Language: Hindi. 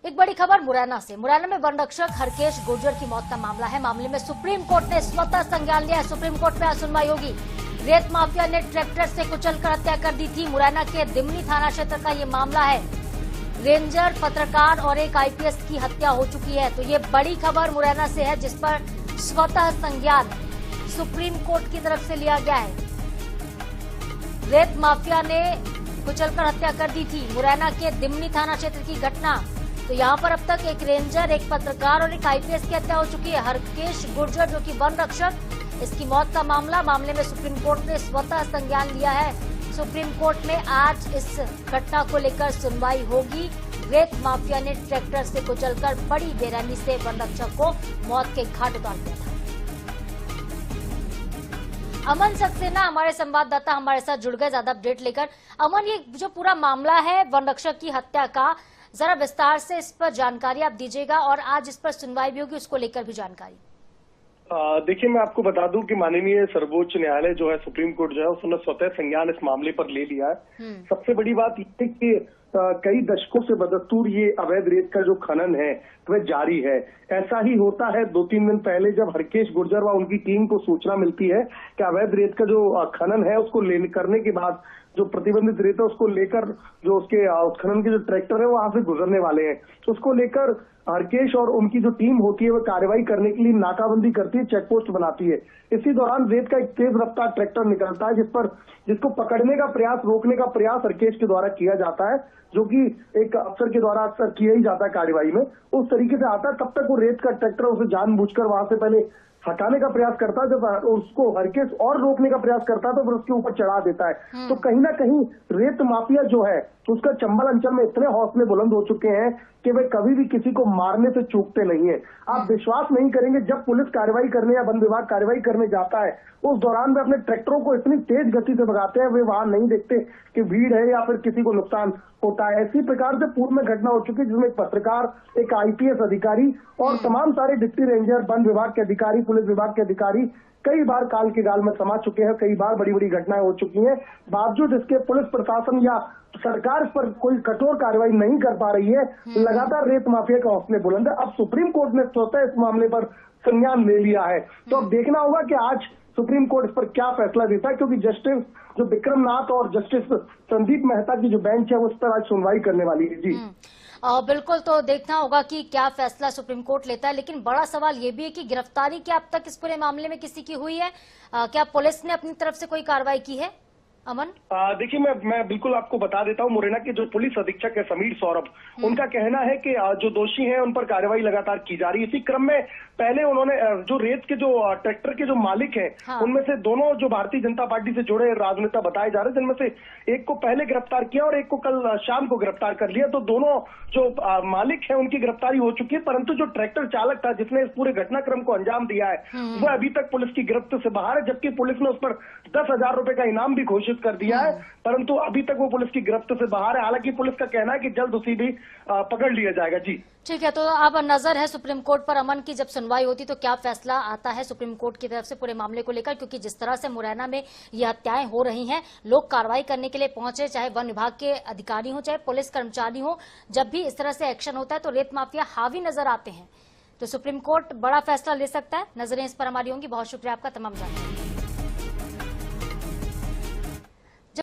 एक बड़ी खबर मुरैना से। मुरैना में वन रक्षक हरकेश गुर्जर की मौत का मामला है। मामले में सुप्रीम कोर्ट ने स्वतः संज्ञान लिया है। सुप्रीम कोर्ट में आज सुनवाई होगी। रेत माफिया ने ट्रैक्टर से कुचलकर हत्या कर दी थी। मुरैना के दिमनी थाना क्षेत्र का ये मामला है। रेंजर, पत्रकार और एक आईपीएस की हत्या हो चुकी है। तो ये बड़ी खबर मुरैना से है, जिस पर स्वतः संज्ञान सुप्रीम कोर्ट की तरफ से लिया गया है। रेत माफिया ने कुचलकर हत्या कर दी थी। मुरैना के दिमनी थाना क्षेत्र की घटना। तो यहां पर अब तक एक रेंजर, एक पत्रकार और एक आईपीएस की हत्या हो चुकी है। हरकेश गुर्जर जो कि वन रक्षक, इसकी मौत का मामले में सुप्रीम कोर्ट ने स्वतः संज्ञान लिया है। सुप्रीम कोर्ट में आज इस घटना को लेकर सुनवाई होगी। रेत माफिया ने ट्रैक्टर से कुचलकर बड़ी बेरहमी से वन रक्षक को मौत के घाट उतार दिया था। अमन सक्सेना हमारे संवाददाता हमारे साथ जुड़ गए ज्यादा अपडेट लेकर। अमन, ये जो पूरा मामला है वन रक्षक की हत्या का, जरा विस्तार से इस पर जानकारी आप दीजिएगा और आज इस पर सुनवाई भी होगी, उसको लेकर भी जानकारी। देखिए, मैं आपको बता दूं कि माननीय सर्वोच्च न्यायालय जो है, सुप्रीम कोर्ट जो है, उसने स्वतः संज्ञान इस मामले पर ले लिया है। सबसे बड़ी बात ये कि कई दशकों से बदस्तूर ये अवैध रेत का जो खनन है वह जारी है। ऐसा ही होता है। 2-3 दिन पहले जब हरकेश गुर्जर व उनकी टीम को सूचना मिलती है कि अवैध रेत का जो खनन है उसको करने के बाद जो प्रतिबंधित रेत है उसको लेकर जो उसके उस खनन के जो ट्रैक्टर है वो वहां से गुजरने वाले हैं, तो उसको लेकर हरकेश और उनकी जो टीम होती है वो कार्रवाई करने के लिए नाकाबंदी करती है, चेक पोस्ट बनाती है। इसी दौरान रेत का एक तेज रफ्तार ट्रैक्टर निकलता है जिसको पकड़ने का प्रयास, रोकने का प्रयास हरकेश के द्वारा किया जाता है, जो कि एक अफसर के द्वारा अक्सर किया ही जाता है कार्रवाई में। उस तरीके से आता है, तब तक वो रेत का ट्रैक्टर उसे जानबूझकर वहां से पहले हटाने का प्रयास करता है। जब उसको हरकेश और रोकने का प्रयास करता है तो फिर उसके ऊपर चढ़ा देता है। तो कहीं ना कहीं रेत माफिया जो है उसका चंबल अंचल में इतने हौसले बुलंद हो चुके हैं कि वे कभी भी किसी को मारने से चूकते नहीं है। आप विश्वास नहीं करेंगे, जब पुलिस कार्रवाई करने या वन विभाग कार्रवाई करने जाता है उस दौरान वे अपने ट्रैक्टरों को इतनी तेज गति से भगाते हैं, वे वहां नहीं देखते कि भीड़ है या फिर किसी को नुकसान होता है। इसी प्रकार से पूर्व में घटना हो चुकी है जिसमें एक पत्रकार, एक आईपीएस अधिकारी और तमाम सारे डिप्टी रेंजर, वन विभाग के अधिकारी, पुलिस विभाग के अधिकारी कई बार काल के गाल में समा चुके हैं। कई बार बड़ी बड़ी घटनाएं हो चुकी हैं। बावजूद इसके पुलिस प्रशासन या सरकार इस पर कोई कठोर कार्रवाई नहीं कर पा रही है। लगातार रेत माफिया का हौसले बुलंद है। अब सुप्रीम कोर्ट ने स्वतः इस मामले पर संज्ञान ले लिया है। तो अब देखना होगा कि आज सुप्रीम कोर्ट इस पर क्या फैसला देता है, क्योंकि जस्टिस जो विक्रम नाथ और जस्टिस संदीप मेहता की जो बेंच है उस पर आज सुनवाई करने वाली है। जी बिल्कुल, तो देखना होगा कि क्या फैसला सुप्रीम कोर्ट लेता है। लेकिन बड़ा सवाल ये भी है कि गिरफ्तारी क्या अब तक इस पूरे मामले में किसी की हुई है? क्या पुलिस ने अपनी तरफ से कोई कार्रवाई की है? अमन, देखिए, मैं बिल्कुल आपको बता देता हूं। मुरैना के जो पुलिस अधीक्षक है समीर सौरभ, उनका कहना है कि जो दोषी हैं उन पर कार्रवाई लगातार की जा रही है। इसी क्रम में पहले उन्होंने जो रेत के जो ट्रैक्टर के जो मालिक हैं उनमें से दोनों जो भारतीय जनता पार्टी से जुड़े राजनेता बताए जा रहे हैं, जिनमें से एक को पहले गिरफ्तार किया और एक को कल शाम को गिरफ्तार कर लिया। तो दोनों जो मालिक है उनकी गिरफ्तारी हो चुकी है, परंतु जो ट्रैक्टर चालक था जिसने इस पूरे घटनाक्रम को अंजाम दिया है वह अभी तक पुलिस की गिरफ्त से बाहर है, जबकि पुलिस ने उस पर 10,000 रुपए का इनाम भी घोषित कर दिया है, परंतु अभी तक वो पुलिस की गिरफ्त से बाहर है। हालांकि पुलिस का कहना है कि जल्द उसे भी पकड़ लिया जाएगा। जी ठीक है, तो अब नजर है सुप्रीम कोर्ट पर अमन की, जब सुनवाई होती तो क्या फैसला आता है सुप्रीम कोर्ट की तरफ से पूरे मामले को लेकर। क्योंकि जिस तरह से मुरैना में ये हत्याएं हो रही हैं, लोग कार्रवाई करने के लिए पहुंचे, चाहे वन विभाग के अधिकारी हो चाहे पुलिस कर्मचारी हो, जब भी इस तरह से एक्शन होता है तो रेत माफिया हावी नजर आते हैं। तो सुप्रीम कोर्ट बड़ा फैसला ले सकता है। नजरें इस पर हमारी होंगी। बहुत शुक्रिया आपका तमाम जानकारी।